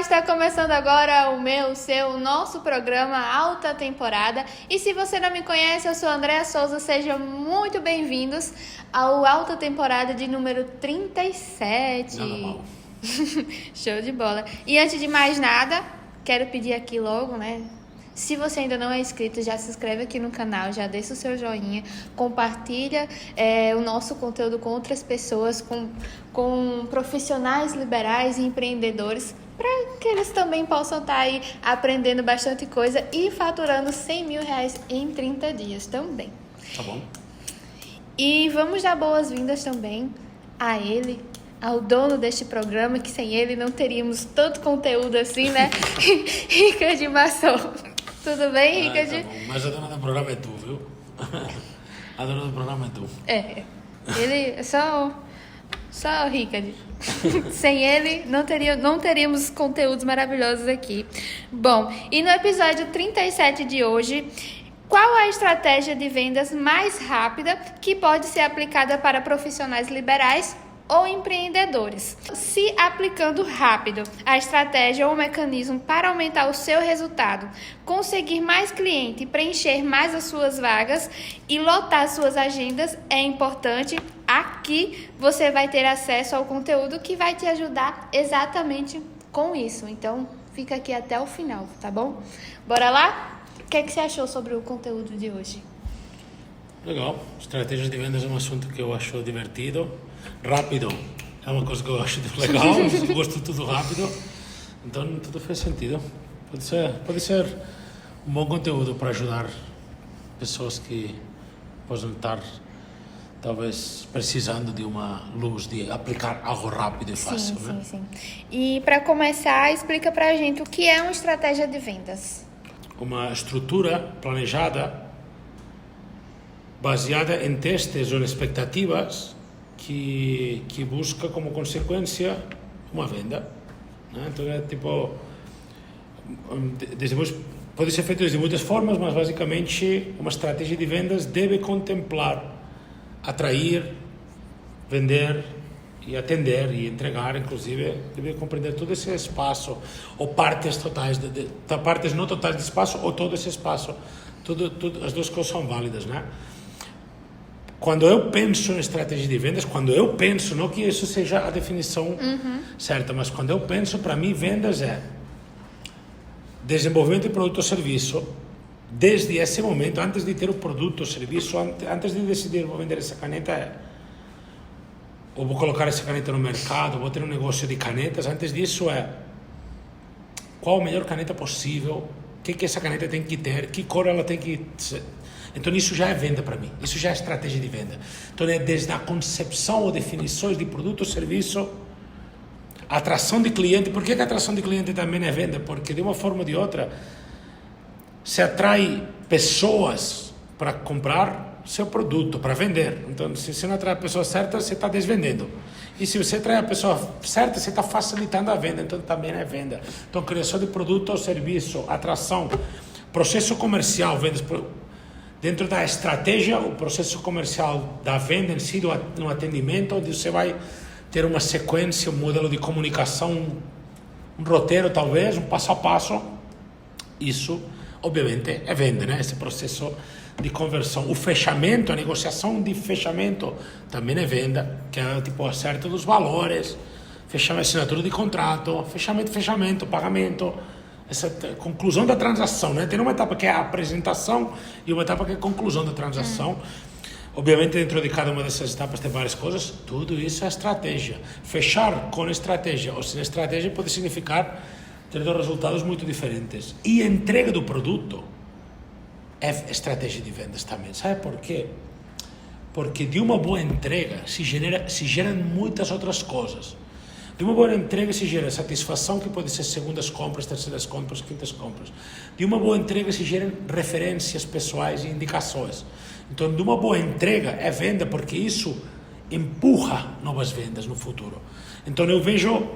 está começando agora o meu, seu, nosso programa Alta Temporada. E se você não me conhece, eu sou Andréa Souza, sejam muito bem-vindos ao Alta Temporada de número 37. Nada mal. Show de bola. E antes de mais nada, quero pedir aqui logo, né? Se você ainda não é inscrito, já se inscreve aqui no canal, já deixa o seu joinha, compartilha o nosso conteúdo com outras pessoas, com profissionais liberais e empreendedores, para que eles também possam estar aí aprendendo bastante coisa e faturando R$100 mil em 30 dias também. Tá bom. E vamos dar boas-vindas também a ele, ao dono deste programa, que sem ele não teríamos tanto conteúdo assim, né? Ricardo Massol. Tudo bem, Ricardo? Tá bom. Mas a dona do programa é tu, viu? A dona do programa é tu. Ele é só o Ricardo. Sem ele, não teríamos conteúdos maravilhosos aqui. Bom, e no episódio 37 de hoje, qual a estratégia de vendas mais rápida que pode ser aplicada para profissionais liberais ou empreendedores? Se aplicando rápido a estratégia ou mecanismo para aumentar o seu resultado, conseguir mais cliente, preencher mais as suas vagas e lotar suas agendas é importante. Aqui você vai ter acesso ao conteúdo que vai te ajudar exatamente com isso. Então, fica aqui até o final, tá bom? Bora lá? O que você achou sobre o conteúdo de hoje? Legal. Estratégias de vendas é um assunto que eu acho divertido. Rápido é uma coisa que eu acho legal. Eu gosto de tudo rápido. Então, tudo faz sentido. Pode ser um bom conteúdo para ajudar pessoas que possam estar talvez precisando de uma luz, de aplicar algo rápido e fácil. Sim. E para começar, explica para a gente o que é uma estratégia de vendas. Uma estrutura planejada, baseada em testes ou em expectativas que busca como consequência uma venda, né? Então é tipo, pode ser feito de muitas formas, mas basicamente uma estratégia de vendas deve contemplar atrair, vender e atender e entregar, inclusive deve compreender todo esse espaço ou partes totais partes não totais de espaço ou todo esse espaço, tudo as duas coisas são válidas, né? Quando eu penso em estratégia de vendas, não que isso seja a definição certa, mas quando eu penso, para mim vendas é desenvolvimento de produto ou serviço. Desde esse momento, antes de ter o produto ou serviço, antes de decidir vou vender essa caneta, ou vou colocar essa caneta no mercado, vou ter um negócio de canetas, antes disso qual a melhor caneta possível, o que essa caneta tem que ter, que cor ela tem que ser. Então isso já é venda para mim, isso já é estratégia de venda. Então é desde a concepção ou definições de produto ou serviço, atração de cliente. Por que a atração de cliente também é venda? Porque de uma forma ou de outra se atrai pessoas para comprar seu produto, para vender. Então, se você não atrai a pessoa certa, você está desvendendo. E se você atrai a pessoa certa, você está facilitando a venda. Então, também é venda. Então, criação de produto ou serviço, atração, processo comercial, vendas. Dentro da estratégia, o processo comercial da venda em si, no atendimento, onde você vai ter uma sequência, um modelo de comunicação, um roteiro talvez, um passo a passo. Isso obviamente é venda, né? Esse processo de conversão, o fechamento, a negociação de fechamento também é venda, que é tipo acerto dos valores, fechamento, assinatura de contrato, fechamento, pagamento, essa conclusão da transação, né? Tem uma etapa que é a apresentação e uma etapa que é a conclusão da transação. Obviamente dentro de cada uma dessas etapas tem várias coisas, tudo isso é estratégia. Fechar com estratégia ou sem estratégia pode significar ter dois resultados muito diferentes. E a entrega do produto é estratégia de vendas também. Sabe por quê? Porque de uma boa entrega se geram muitas outras coisas. De uma boa entrega se gera satisfação, que pode ser segundas compras, terceiras compras, quintas compras. De uma boa entrega se geram referências pessoais e indicações. Então, de uma boa entrega é venda, porque isso empurra novas vendas no futuro. Então, eu vejo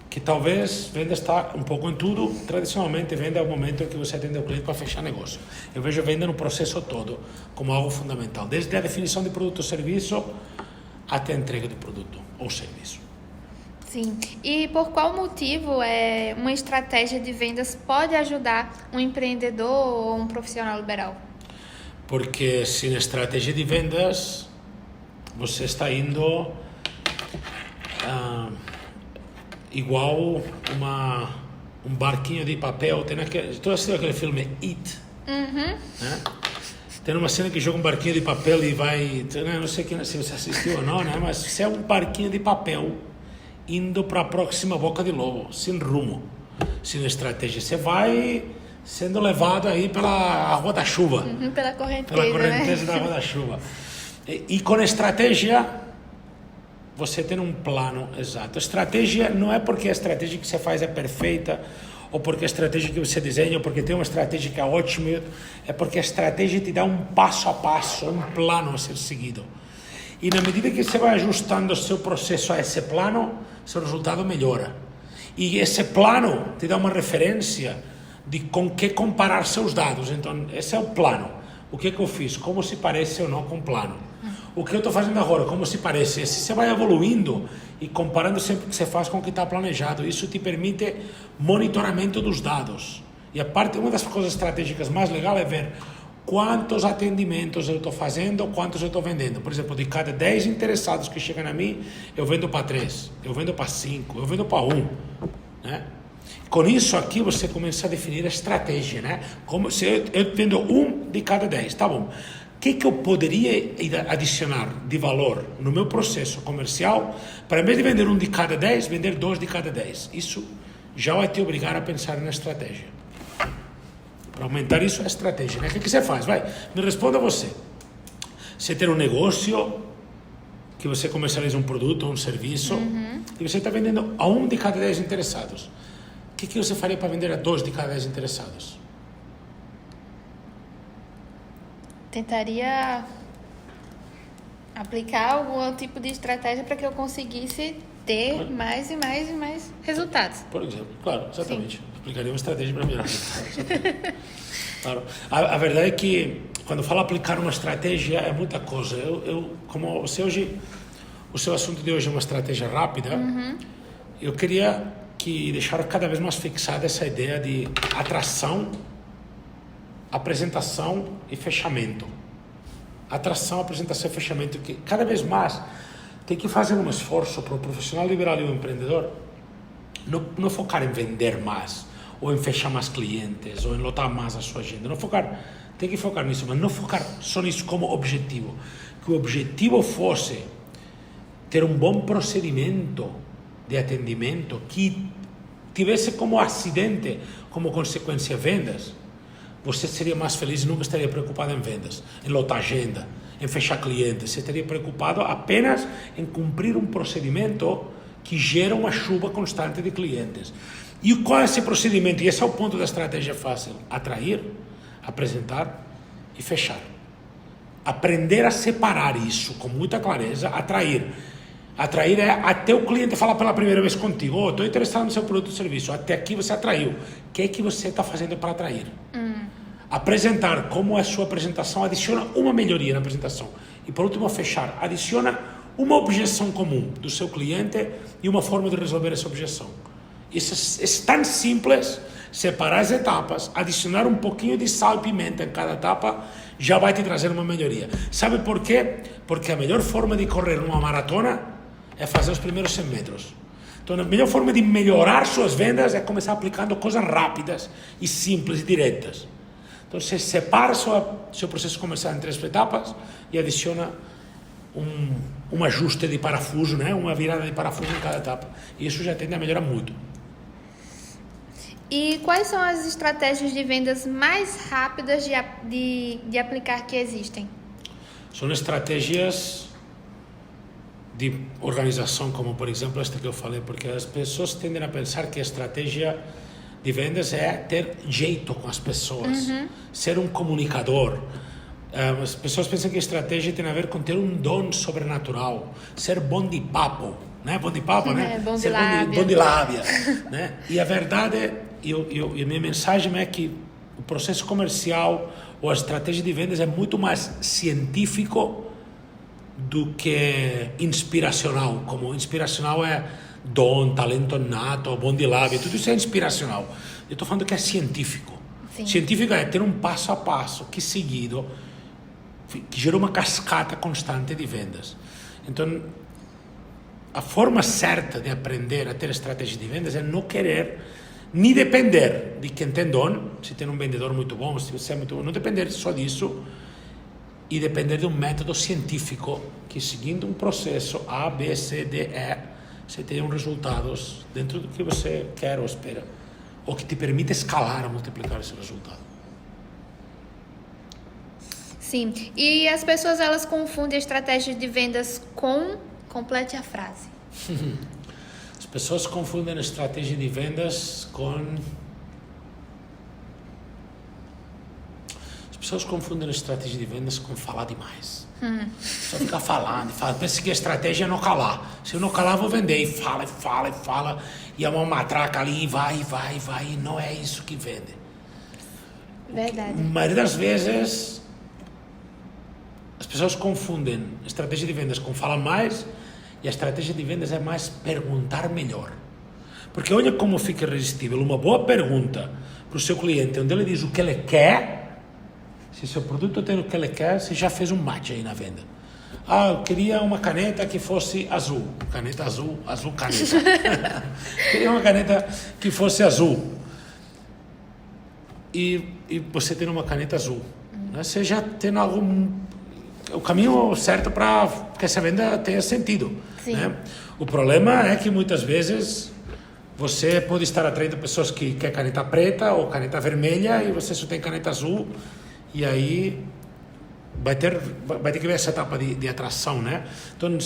que talvez venda está um pouco em tudo. Tradicionalmente, venda é o momento em que você atende o cliente para fechar negócio. Eu vejo venda no processo todo como algo fundamental, desde a definição de produto ou serviço até a entrega do produto ou serviço. Sim. E por qual motivo uma estratégia de vendas pode ajudar um empreendedor ou um profissional liberal? Porque sem estratégia de vendas, você está indo igual um barquinho de papel. Tu assistiu aquele filme It? Né? Tem uma cena que joga um barquinho de papel e vai... Não sei se você assistiu ou não, né? Mas você é um barquinho de papel indo para a próxima boca de lobo, sem rumo, sem estratégia. Você vai sendo levado aí pela água da chuva. Pela correnteza, né? Da água da chuva. E com estratégia, você tem um plano exato. Estratégia não é porque a estratégia que você faz é perfeita, ou porque a estratégia que você desenha, ou porque tem uma estratégia que é ótima, é porque a estratégia te dá um passo a passo, um plano a ser seguido. E na medida que você vai ajustando o seu processo a esse plano, seu resultado melhora. E esse plano te dá uma referência de com que comparar seus dados. Então, esse é o plano. O que eu fiz? Como se parece ou não com o plano? O que eu estou fazendo agora? Como se parece? Se você vai evoluindo e comparando sempre o que você faz com o que está planejado, isso te permite monitoramento dos dados. E uma das coisas estratégicas mais legais é ver quantos atendimentos eu estou fazendo, quantos eu estou vendendo. Por exemplo, de cada 10 interessados que chegam a mim, eu vendo para 3, eu vendo para 5, eu vendo para 1. Né? Com isso aqui você começa a definir a estratégia. Né? Como se eu vendo 1 de cada 10, tá bom. O que eu poderia adicionar de valor no meu processo comercial para, em vez de vender 1 de cada 10, vender 2 de cada 10? Isso já vai te obrigar a pensar na estratégia. Para aumentar isso é estratégia, né? O que você faz? Vai, me responda você. Você tem um negócio que você comercializa um produto ou um serviço e você está vendendo a 1 de cada 10 interessados. O que você faria para vender a 2 de cada 10 interessados? Tentaria aplicar algum tipo de estratégia para que eu conseguisse ter mais e mais e mais resultados. Por exemplo, claro, exatamente. Sim. Aplicaria uma estratégia para melhorar. Claro. A verdade é que quando falo aplicar uma estratégia é muita coisa. Como você hoje, o seu assunto de hoje é uma estratégia rápida, eu queria deixar cada vez mais fixada essa ideia de atração, apresentação e fechamento. Atração, apresentação e fechamento, que cada vez mais tem que fazer um esforço para o profissional liberal e o empreendedor não focar em vender mais, ou em fechar mais clientes, ou em lotar mais a sua agenda. Tem que focar nisso, mas não focar só nisso como objetivo. Que o objetivo fosse ter um bom procedimento de atendimento que tivesse como acidente, como consequência, vendas. Você seria mais feliz e nunca estaria preocupado em vendas, em lotar agenda, em fechar clientes. Você estaria preocupado apenas em cumprir um procedimento que gera uma chuva constante de clientes. E qual é esse procedimento? E esse é o ponto da estratégia fácil. Atrair, apresentar e fechar. Aprender a separar isso com muita clareza. Atrair. Atrair é até o cliente falar pela primeira vez contigo: estou interessado no seu produto ou serviço. Até aqui você atraiu. O que é que você está fazendo para atrair? Apresentar. Como é a sua apresentação? Adiciona uma melhoria na apresentação. E por último, fechar. Adiciona uma objeção comum do seu cliente e uma forma de resolver essa objeção. Isso é tão simples. Separar as etapas, adicionar um pouquinho de sal e pimenta em cada etapa, já vai te trazer uma melhoria. Sabe por quê? Porque a melhor forma de correr uma maratona é fazer os primeiros 100 metros. Então, a melhor forma de melhorar suas vendas é começar aplicando coisas rápidas e simples e diretas. Então, você separa seu processo comercial em 3 etapas e adiciona um ajuste de parafuso, né? Uma virada de parafuso em cada etapa. E isso já tende a melhorar muito. E quais são as estratégias de vendas mais rápidas de aplicar que existem? São estratégias de organização, como por exemplo esta que eu falei, porque as pessoas tendem a pensar que a estratégia de vendas é ter jeito com as pessoas, ser um comunicador. As pessoas pensam que a estratégia tem a ver com ter um dom sobrenatural, ser bom de papo, né? Bom de papo, né? Bom de ser lábia. Bom de lábia, né? E a verdade, e a minha mensagem é que o processo comercial ou a estratégia de vendas é muito mais científico do que inspiracional. Como inspiracional é dom, talento nato, bom de lábio, tudo isso é inspiracional. Eu estou falando que é científico. Sim. Científico é ter um passo a passo que seguido, que gera uma cascata constante de vendas. Então, a forma certa de aprender a ter estratégias de vendas é não querer nem depender de quem tem dom, se tem um vendedor muito bom, se você é muito bom, não depender só disso, e depender de um método científico que, seguindo um processo A, B, C, D, E, você tenha resultados dentro do que você quer ou espera, ou que te permite escalar a multiplicar esse resultado. Sim, e as pessoas elas confundem a estratégia de vendas com... Complete a frase. As pessoas confundem a estratégia de vendas com... As pessoas confundem a estratégia de vendas com falar demais. Só ficar falando, pensa que a estratégia é não calar. Se eu não calar, vou vender. E fala, e fala, e fala. E é uma matraca ali, e vai, e vai, e vai. E não é isso que vende. Verdade. A maioria das vezes, as pessoas confundem a estratégia de vendas com falar mais, e a estratégia de vendas é mais perguntar melhor. Porque olha como fica irresistível. Uma boa pergunta para o seu cliente, onde ele diz o que ele quer. Se seu produto tem o que ele quer, você já fez um match aí na venda. Eu queria uma caneta que fosse azul. Caneta azul, azul caneta. Queria uma caneta que fosse azul. E você tem uma caneta azul. Né? Você já tem o caminho certo para que essa venda tenha sentido. Né? O problema é que muitas vezes você pode estar atraindo pessoas que querem caneta preta ou caneta vermelha e você só tem caneta azul. E aí vai ter que ver essa etapa de atração, né? Então,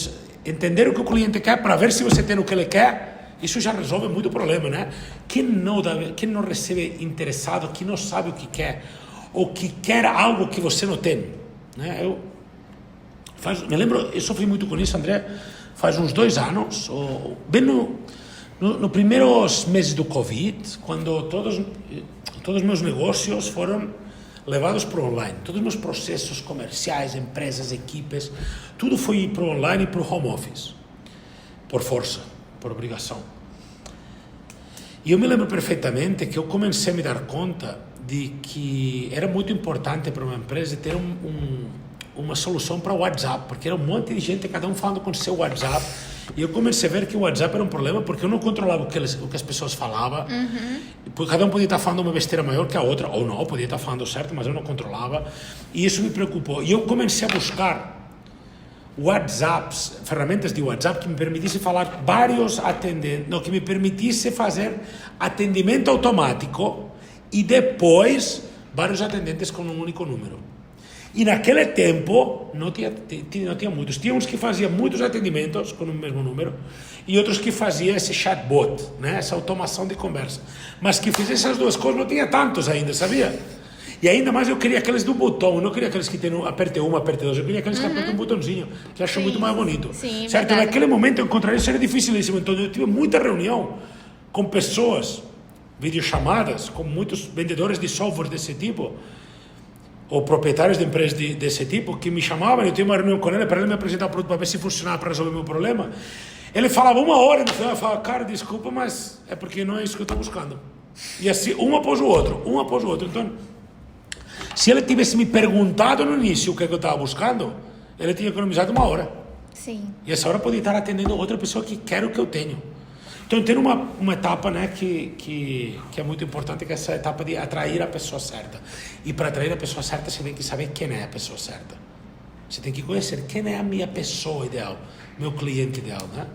entender o que o cliente quer para ver se você tem o que ele quer, isso já resolve muito problema, né? Quem não recebe interessado, quem não sabe o que quer, ou que quer algo que você não tem, né? Me lembro, eu sofri muito com isso, André, faz uns 2 anos, bem nos primeiros meses do Covid, quando todos os meus negócios foram levados para o online. Todos os meus processos comerciais, empresas, equipes, tudo foi para o online e para o home office. Por força, por obrigação. E eu me lembro perfeitamente que eu comecei a me dar conta de que era muito importante para uma empresa ter uma solução para o WhatsApp, porque era um monte de gente, cada um falando com o seu WhatsApp. E eu comecei a ver que o WhatsApp era um problema porque eu não controlava o que as pessoas falavam. Cada um podia estar falando uma besteira maior que a outra, ou não, podia estar falando certo, mas eu não controlava. E isso me preocupou. E eu comecei a buscar WhatsApps, ferramentas de WhatsApp que me permitissem falar vários atendentes, que me permitisse fazer atendimento automático e depois vários atendentes com um único número. E naquele tempo não tinha muitos. Tinha uns que faziam muitos atendimentos com o mesmo número e outros que faziam esse chatbot, né? Essa automação de conversa. Mas que fizesse essas duas coisas não tinha tantos ainda, sabia? E ainda mais eu queria aqueles do botão, eu não queria aqueles que tem aperte 1, aperte 2, eu queria aqueles que apertam um botãozinho, que eu acho muito mais bonito. Sim, certo? Verdade. Naquele momento encontrar isso era dificilíssimo, então eu tive muita reunião com pessoas, videochamadas, com muitos vendedores de software desse tipo, ou proprietários de empresas desse tipo, que me chamavam, eu tinha uma reunião com ele para ele me apresentar o produto para ver se funcionava para resolver o meu problema. Ele falava 1 hora, no final eu falava, cara, desculpa, mas é porque não é isso que eu estou buscando. E assim, um após o outro. Então, se ele tivesse me perguntado no início o que eu estava buscando, ele tinha economizado 1 hora. Sim. E essa hora podia estar atendendo outra pessoa que quer o que eu tenho. Então tem uma etapa, né, que é muito importante, que é essa etapa de atrair a pessoa certa. E para atrair a pessoa certa, você tem que saber quem é a pessoa certa. Você tem que conhecer quem é a minha pessoa ideal, meu cliente ideal, né?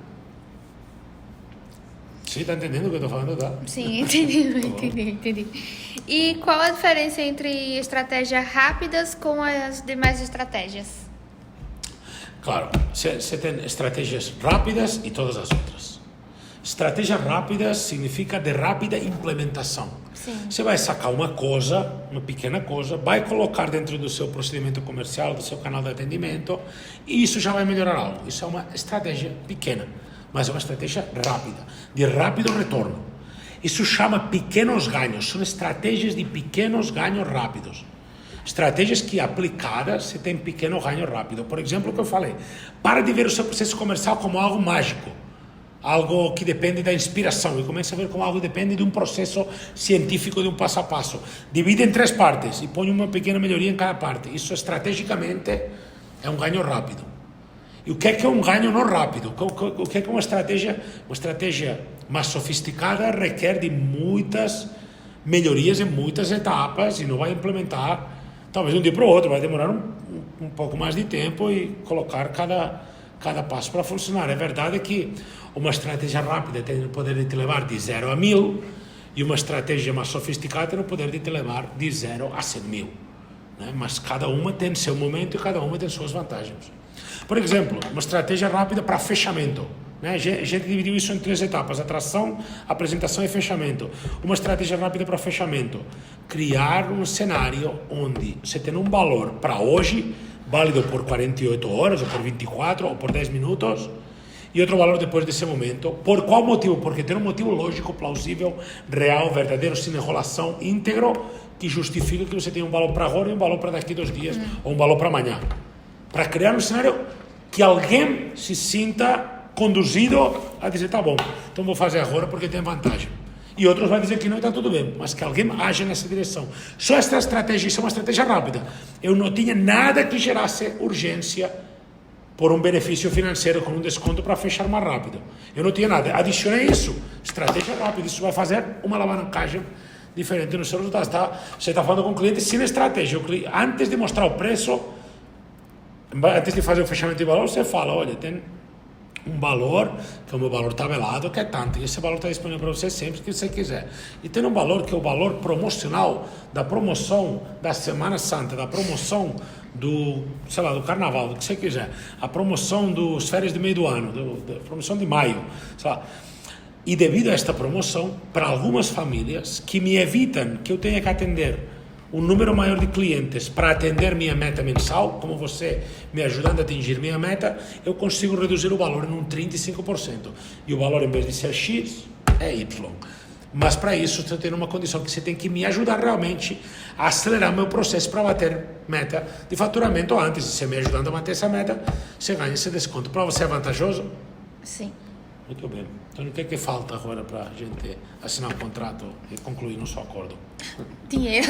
Você está entendendo o que eu estou falando, tá? Sim, entendi. E qual a diferença entre estratégias rápidas com as demais estratégias? Claro, você tem estratégias rápidas e todas as outras. Estratégia rápida significa de rápida implementação. Sim. Você vai sacar uma pequena coisa, vai colocar dentro do seu procedimento comercial, do seu canal de atendimento, e isso já vai melhorar algo. Isso é uma estratégia pequena, mas é uma estratégia rápida, de rápido retorno. Isso chama pequenos ganhos, são estratégias de pequenos ganhos rápidos. Estratégias que aplicadas você tem pequeno ganho rápido. Por exemplo, o que eu falei, para de ver o seu processo comercial como algo mágico. algo que depende da inspiração e começa a ver como algo depende de um processo científico, de um passo a passo. Divide em 3 partes e põe uma pequena melhoria em cada parte. Isso estrategicamente é um ganho rápido. E o que é um ganho não rápido? O que é uma estratégia? Uma estratégia mais sofisticada requer de muitas melhorias em muitas etapas e não vai implementar talvez de um dia para o outro, vai demorar um pouco mais de tempo e colocar cada passo para funcionar. É verdade que uma estratégia rápida tem o poder de te levar de 0 a 1000 e uma estratégia mais sofisticada tem o poder de te levar de 0 a 100.000, né? Mas cada uma tem seu momento e cada uma tem suas vantagens. Por exemplo, uma estratégia rápida para fechamento, né? A gente dividiu isso em 3 etapas: atração, apresentação e fechamento. Uma estratégia rápida para fechamento: criar um cenário onde você tem um valor para hoje, válido por 48 horas, ou por 24, ou por 10 minutos, e outro valor depois desse momento. Por qual motivo? Porque tem um motivo lógico, plausível, real, verdadeiro, sem enrolação, íntegro, que justifica que você tem um valor para agora e um valor para daqui 2 dias, ou um valor para amanhã. Para criar um cenário que alguém se sinta conduzido a dizer, tá bom, então vou fazer agora porque tem vantagem. E outros vão dizer que não, está tudo bem, mas que alguém age nessa direção. Só esta estratégia, isso é uma estratégia rápida. Eu não tinha nada que gerasse urgência por um benefício financeiro com um desconto para fechar mais rápido. Eu não tinha nada. Adicionei isso, estratégia rápida. Isso vai fazer uma alavancagem diferente nos seus resultados. Você está falando com o cliente sem estratégia. Antes de mostrar o preço, antes de fazer o fechamento de valor, você fala, olha, tem um valor, que é o meu valor tabelado, que é tanto, e esse valor está disponível para você sempre que você quiser. E tem um valor que é o valor promocional da promoção da Semana Santa, da promoção do, sei lá, do Carnaval, do que você quiser, a promoção dos férias de meio do ano, da promoção de maio, sei lá. E devido a esta promoção, para algumas famílias que me evitam que eu tenha que atender um número maior de clientes para atender minha meta mensal, como você me ajudando a atingir minha meta, eu consigo reduzir o valor em um 35%. E o valor, em vez de ser X, é Y. Mas para isso, você tem uma condição que você tem que me ajudar realmente a acelerar meu processo para bater meta de faturamento antes. E você me ajudando a bater essa meta, você ganha esse desconto. Para você é vantajoso? Sim. Muito bem. Então, o que é que falta agora para a gente assinar um contrato e concluir nosso acordo? Dinheiro.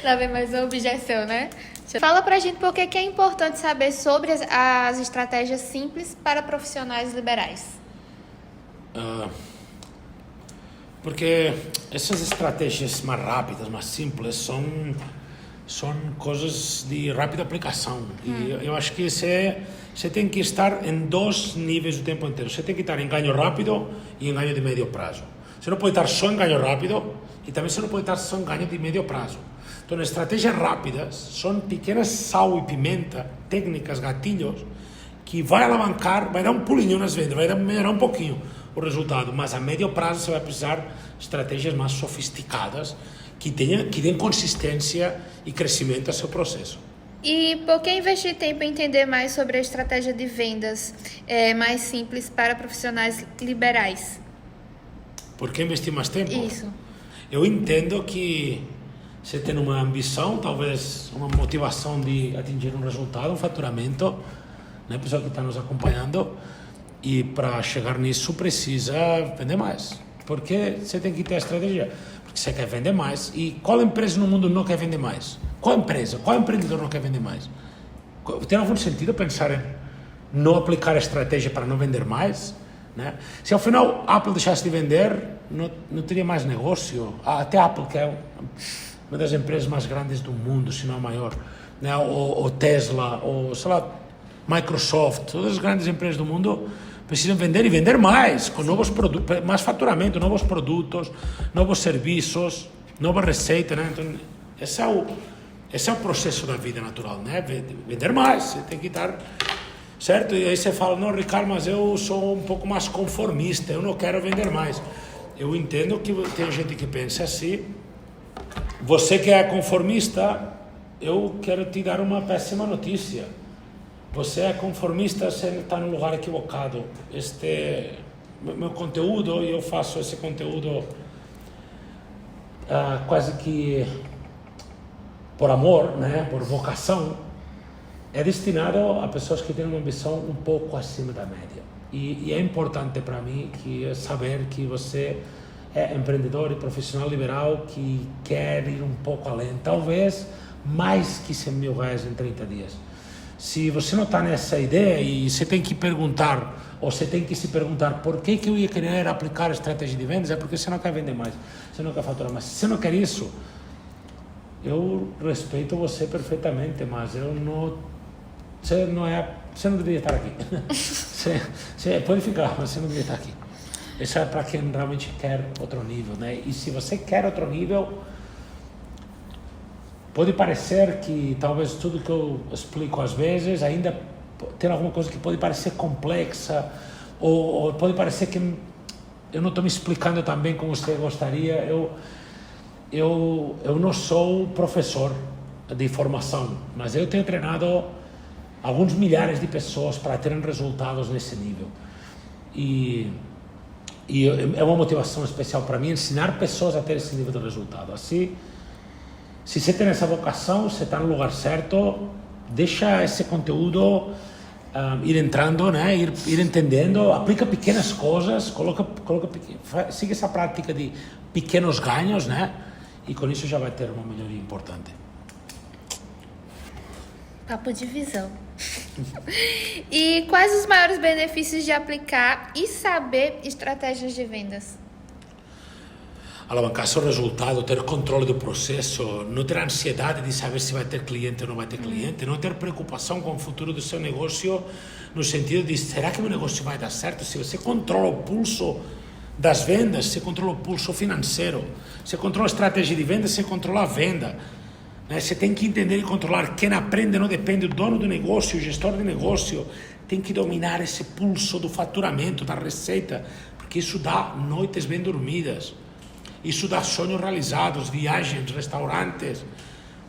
Lá vem mais uma objeção, né? Fala pra gente por que é importante saber sobre as estratégias simples para profissionais liberais. Porque essas estratégias mais rápidas, mais simples, são coisas de rápida aplicação. E eu acho que você tem que estar em 2 níveis o tempo inteiro. Você tem que estar em ganho rápido e em ganho de médio prazo. Você não pode estar só em ganho rápido e também você não pode estar só em ganho de médio prazo. Então, estratégias rápidas são pequenas sal e pimenta, técnicas, gatilhos, que vai alavancar, vai dar um pulinho nas vendas, vai melhorar um pouquinho o resultado. Mas a médio prazo você vai precisar de estratégias mais sofisticadas, que deem consistência e crescimento ao seu processo. E por que investir tempo em entender mais sobre a estratégia de vendas mais simples para profissionais liberais? Por que investir mais tempo? Isso. Eu entendo que você tem uma ambição, talvez uma motivação de atingir um resultado, um faturamento, né, pessoal que está nos acompanhando, e para chegar nisso precisa vender mais. Porque você tem que ter a estratégia. Porque você quer vender mais. E qual empresa no mundo não quer vender mais? Qual empresa, qual empreendedor não quer vender mais? Tem algum sentido pensar em não aplicar a estratégia para não vender mais? Né? Se ao final a Apple deixasse de vender, não teria mais negócio. Até a Apple, que é uma das empresas mais grandes do mundo, se não a maior, né? ou Tesla, ou sei lá, Microsoft, todas as grandes empresas do mundo precisam vender e vender mais, com novos produtos, mais faturamento, novos produtos, novos serviços, nova receita, né? Então, esse é o processo da vida natural, né? Vender mais, você tem que estar certo. E aí você fala, não, Ricardo, mas eu sou um pouco mais conformista, eu não quero vender mais. Eu entendo que tem gente que pensa assim. Você que é conformista, eu quero te dar uma péssima notícia. Você é conformista, você está no lugar equivocado. Meu conteúdo, e eu faço esse conteúdo quase que por amor, né, por vocação, é destinado a pessoas que têm uma ambição um pouco acima da média. E é importante para mim saber que você é empreendedor e profissional liberal que quer ir um pouco além, talvez mais que 100 mil reais em 30 dias. Se você não está nessa ideia e você tem que perguntar, ou você tem que se perguntar por que eu ia querer aplicar a estratégia de vendas, é porque você não quer vender mais, você não quer faturar mais. Se você não quer isso, eu respeito você perfeitamente, mas eu não... Você não deveria estar aqui. Você pode ficar, mas você não deveria estar aqui. Isso é para quem realmente quer outro nível, né? E se você quer outro nível, pode parecer que talvez tudo que eu explico às vezes ainda tem alguma coisa que pode parecer complexa, ou pode parecer que eu não estou me explicando tão bem como você gostaria. Eu não sou professor de formação, mas eu tenho treinado alguns milhares de pessoas para terem resultados nesse nível. E é uma motivação especial para mim ensinar pessoas a ter esse nível de resultado. Assim, se você tem essa vocação, você está no lugar certo, deixa esse conteúdo ir entrando, né? ir entendendo, aplica pequenas coisas, siga essa prática de pequenos ganhos, né? E com isso já vai ter uma melhoria importante. Papo de visão. E quais os maiores benefícios de aplicar e saber estratégias de vendas? Alavancar seu resultado, ter controle do processo, não ter ansiedade de saber se vai ter cliente ou não vai ter cliente, não ter preocupação com o futuro do seu negócio, no sentido de, será que meu negócio vai dar certo? Se você controla o pulso das vendas, você controla o pulso financeiro, você controla a estratégia de venda, você controla a venda. Você tem que entender e controlar. Quem aprende não depende do dono do negócio, o gestor de negócio. Tem que dominar esse pulso do faturamento, da receita, porque isso dá noites bem dormidas. Isso dá sonhos realizados, viagens, restaurantes.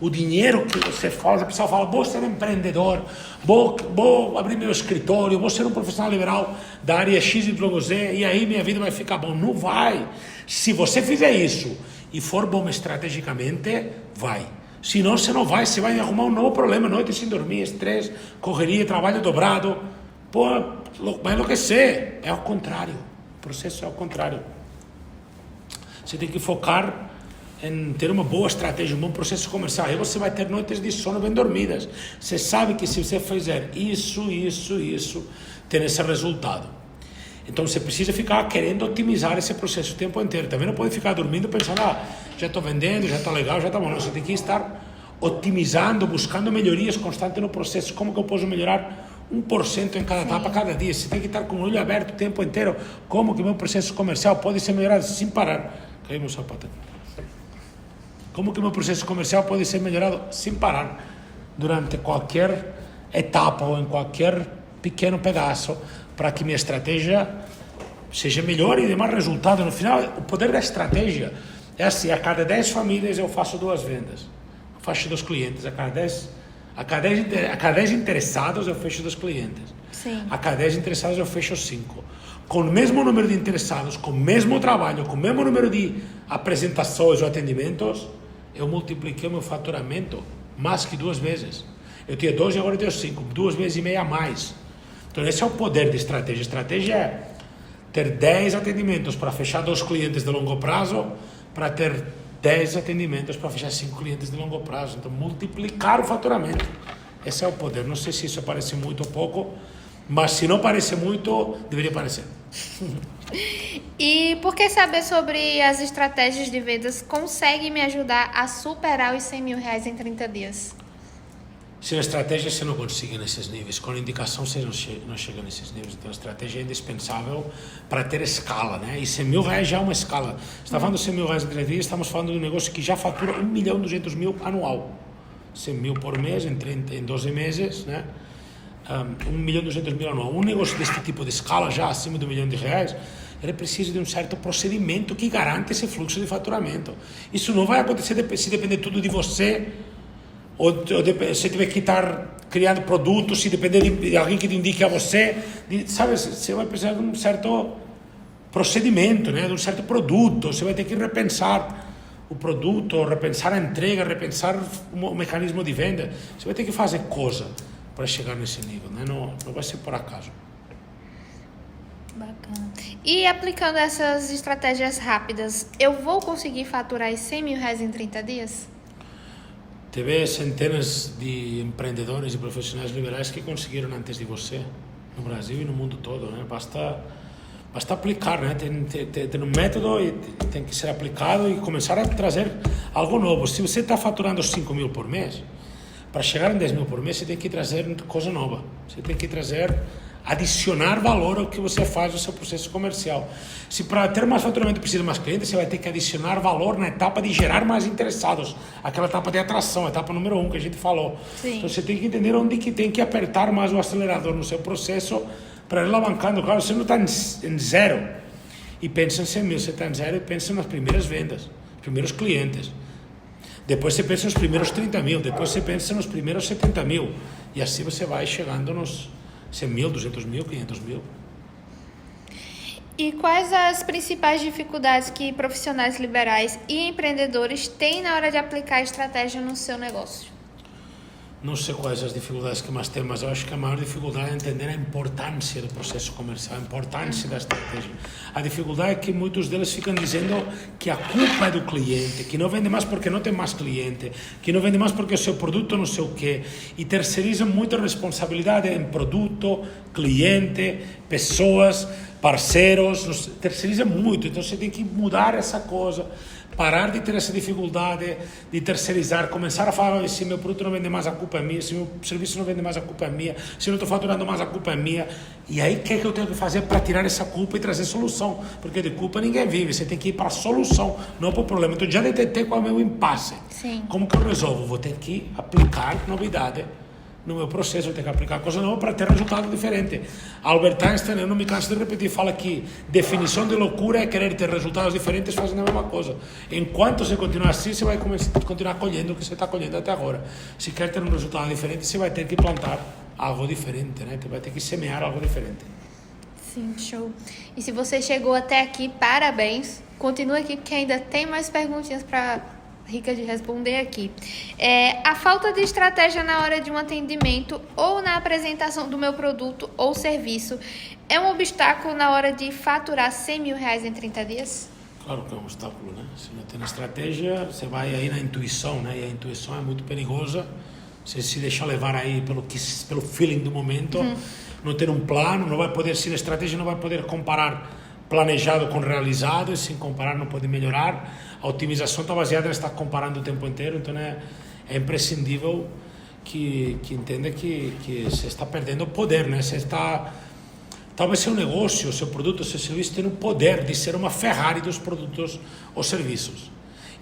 O dinheiro que você faz, a pessoa fala, vou ser empreendedor, vou abrir meu escritório, vou ser um profissional liberal da área XYZ e aí minha vida vai ficar bom. Não vai. Se você fizer isso e for bom estrategicamente, vai. Senão você não vai, você vai arrumar um novo problema, noite sem dormir, estresse, correria, trabalho dobrado. Pô, vai enlouquecer. É ao contrário. O processo é ao contrário. Você tem que focar em ter uma boa estratégia, um bom processo comercial. Aí você vai ter noites de sono bem dormidas. Você sabe que se você fizer isso, tem esse resultado. Então você precisa ficar querendo otimizar esse processo o tempo inteiro. Também não pode ficar dormindo pensando, já estou vendendo, já está legal, já está bom. Não, você tem que estar otimizando, buscando melhorias constantes no processo. Como que eu posso melhorar 1% em cada etapa, cada dia? Você tem que estar com o olho aberto o tempo inteiro. Como que o meu processo comercial pode ser melhorado sem parar? Caiu meu sapato. Como que o meu processo comercial pode ser melhorado sem parar? Durante qualquer etapa ou em qualquer pequeno pedaço, para que minha estratégia seja melhor e dê mais resultado. No final, o poder da estratégia é assim, a cada 10 famílias eu faço 2 vendas, eu faço 2 clientes, a cada 10 interessados eu fecho 2 clientes. Sim. A cada 10 interessados eu fecho 5. Com o mesmo número de interessados, com o mesmo trabalho, com o mesmo número de apresentações ou atendimentos, eu multipliquei o meu faturamento mais que 2 vezes. Eu tinha 2 e agora eu tenho 5, 2 vezes e meia a mais. Então esse é o poder de estratégia. A estratégia é ter 10 atendimentos para fechar 2 clientes de longo prazo, para ter 10 atendimentos para fechar 5 clientes de longo prazo. Então multiplicar o faturamento. Esse é o poder. Não sei se isso parece muito ou pouco, mas se não parece muito, deveria parecer. E por que saber sobre as estratégias de vendas consegue me ajudar a superar os 100 mil reais em 30 dias? Sem estratégia você não consegue nesses níveis, com indicação você não chega nesses níveis. Então a estratégia é indispensável para ter escala, né? E 100 mil reais já é uma escala. Você está falando de 100 mil reais em 3 dias, estamos falando de um negócio que já fatura 1.200.000 anual. 100 mil por mês, em 12 meses, né? 1.200.000 anual. Um negócio deste tipo de escala, já acima de R$1 milhão, ele precisa de um certo procedimento que garante esse fluxo de faturamento. Isso não vai acontecer se depender tudo de você, ou se tiver que estar criando produtos, se depender de alguém que te indique a você, sabe, você vai precisar de um certo procedimento, né? De um certo produto. Você vai ter que repensar o produto, repensar a entrega, repensar o mecanismo de venda. Você vai ter que fazer coisa para chegar nesse nível, né? Não vai ser por acaso. Bacana. E aplicando essas estratégias rápidas, eu vou conseguir faturar os 100 mil reais em 30 dias? Teve centenas de empreendedores e profissionais liberais que conseguiram antes de você, no Brasil e no mundo todo, né? Basta aplicar, né? Tem um método e tem que ser aplicado e começar a trazer algo novo. Se você está faturando 5 mil por mês, para chegar em 10 mil por mês, você tem que trazer coisa nova. Você tem que adicionar valor ao que você faz no seu processo comercial. Se para ter mais faturamento precisa de mais clientes, você vai ter que adicionar valor na etapa de gerar mais interessados. Aquela etapa de atração, a etapa número 1 que a gente falou. Sim. Então você tem que entender onde que tem que apertar mais o acelerador no seu processo para ir alavancando. Claro, você não está em zero e pensa em 100 mil, você está em zero e pensa nas primeiras vendas, primeiros clientes. Depois você pensa nos primeiros 30 mil, depois você pensa nos primeiros 70 mil. E assim você vai chegando nos 100 mil, 200 mil, 500 mil. E quais as principais dificuldades que profissionais liberais e empreendedores têm na hora de aplicar a estratégia no seu negócio? Não sei quais as dificuldades que mais tem, mas eu acho que a maior dificuldade é entender a importância do processo comercial, a importância da estratégia. A dificuldade é que muitos deles ficam dizendo que a culpa é do cliente, que não vende mais porque não tem mais cliente, que não vende mais porque o seu produto não sei o quê, e terceirizam muita responsabilidade em produto, cliente, pessoas, parceiros, terceiriza muito. Então você tem que mudar essa coisa, parar de ter essa dificuldade de terceirizar, começar a falar: se meu produto não vende mais, a culpa é minha; se meu serviço não vende mais, a culpa é minha; se eu não estou faturando mais, a culpa é minha. E aí o que eu tenho que fazer para tirar essa culpa e trazer solução? Porque de culpa ninguém vive, você tem que ir para a solução, não para o problema. Então já detectei qual é o meu impasse. Sim. Como que eu resolvo? Vou ter que aplicar novidade no meu processo, eu tenho que aplicar coisa nova para ter resultado diferente. Albert Einstein, eu não me canso de repetir, fala que definição de loucura é querer ter resultados diferentes fazendo a mesma coisa. Enquanto você continuar assim, você vai continuar colhendo o que você está colhendo até agora. Se quer ter um resultado diferente, você vai ter que plantar algo diferente, né? Você vai ter que semear algo diferente. Sim, show. E se você chegou até aqui, parabéns. Continua aqui porque ainda tem mais perguntinhas para Rica de responder aqui. A falta de estratégia na hora de um atendimento ou na apresentação do meu produto ou serviço é um obstáculo na hora de faturar 100 mil reais em 30 dias? Claro que é um obstáculo, né? Se não tem estratégia, você vai aí na intuição, né? E a intuição é muito perigosa. Você se deixa levar aí pelo feeling do momento, não ter um plano, não vai poder, sem estratégia, não vai poder comparar planejado com realizado, e sem comparar não pode melhorar. A otimização está baseada em estar comparando o tempo inteiro, então é imprescindível que entenda que você está perdendo o poder, né? Você está, talvez seu negócio, seu produto, seu serviço tenha o poder de ser uma Ferrari dos produtos ou serviços,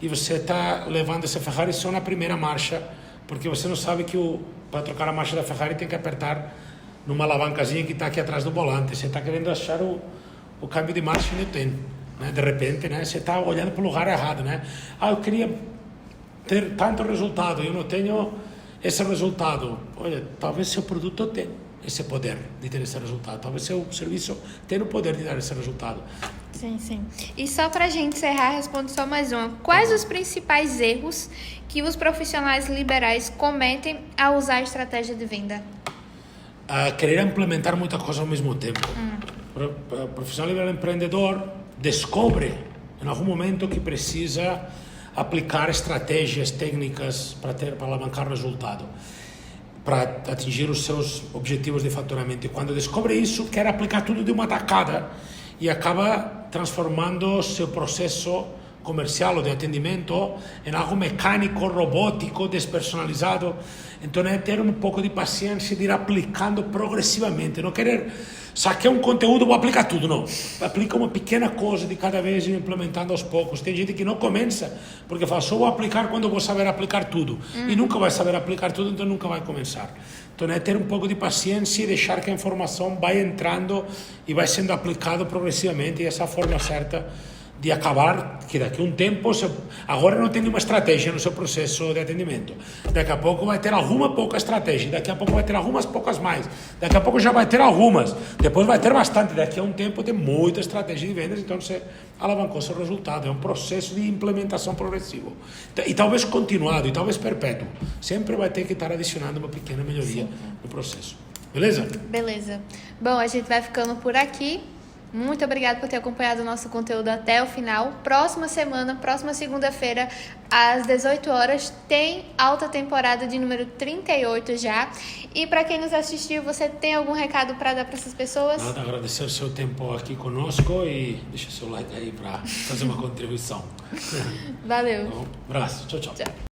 e você está levando essa Ferrari só na primeira marcha, porque você não sabe que para trocar a marcha da Ferrari tem que apertar numa alavancazinha que está aqui atrás do volante. Você está querendo achar o câmbio de marcha e não tem, né? De repente, né? Você está olhando para o lugar errado, né? Eu queria ter tanto resultado, eu não tenho esse resultado. Olha, talvez seu produto tenha esse poder de ter esse resultado, talvez seu serviço tenha o poder de dar esse resultado. Sim, sim. E só para a gente encerrar, responde só mais uma. Quais os principais erros que os profissionais liberais cometem ao usar a estratégia de venda? Querer implementar muita coisa ao mesmo tempo. O profissional liberal empreendedor descobre em algum momento que precisa aplicar estratégias técnicas para alavancar resultado, para atingir os seus objetivos de faturamento. E quando descobre isso, quer aplicar tudo de uma tacada e acaba transformando seu processo comercial ou de atendimento em algo mecânico, robótico, despersonalizado. Então é ter um pouco de paciência de ir aplicando progressivamente, não querer saquear um conteúdo, vou aplicar tudo, não. Aplica uma pequena coisa de cada vez e implementando aos poucos. Tem gente que não começa porque fala: só vou aplicar quando eu vou saber aplicar tudo. E nunca vai saber aplicar tudo, então nunca vai começar. Então é ter um pouco de paciência e deixar que a informação vai entrando e vai sendo aplicado progressivamente, e essa é a forma certa de acabar, que daqui a um tempo, agora não tem nenhuma estratégia no seu processo de atendimento, daqui a pouco vai ter alguma pouca estratégia, daqui a pouco vai ter algumas poucas mais, daqui a pouco já vai ter algumas, depois vai ter bastante, daqui a um tempo tem muita estratégia de vendas, então você alavancou seu resultado. É um processo de implementação progressivo, e talvez continuado, e talvez perpétuo, sempre vai ter que estar adicionando uma pequena melhoria no processo. Beleza? Beleza. Bom, a gente vai ficando por aqui. Muito obrigada por ter acompanhado o nosso conteúdo até o final. Próxima semana, próxima segunda-feira, às 18 horas, tem alta temporada de número 38 já. E para quem nos assistiu, você tem algum recado para dar para essas pessoas? Nada, agradecer o seu tempo aqui conosco e deixa seu like aí para fazer uma contribuição. Valeu. Então, abraço, tchau, tchau. Tchau.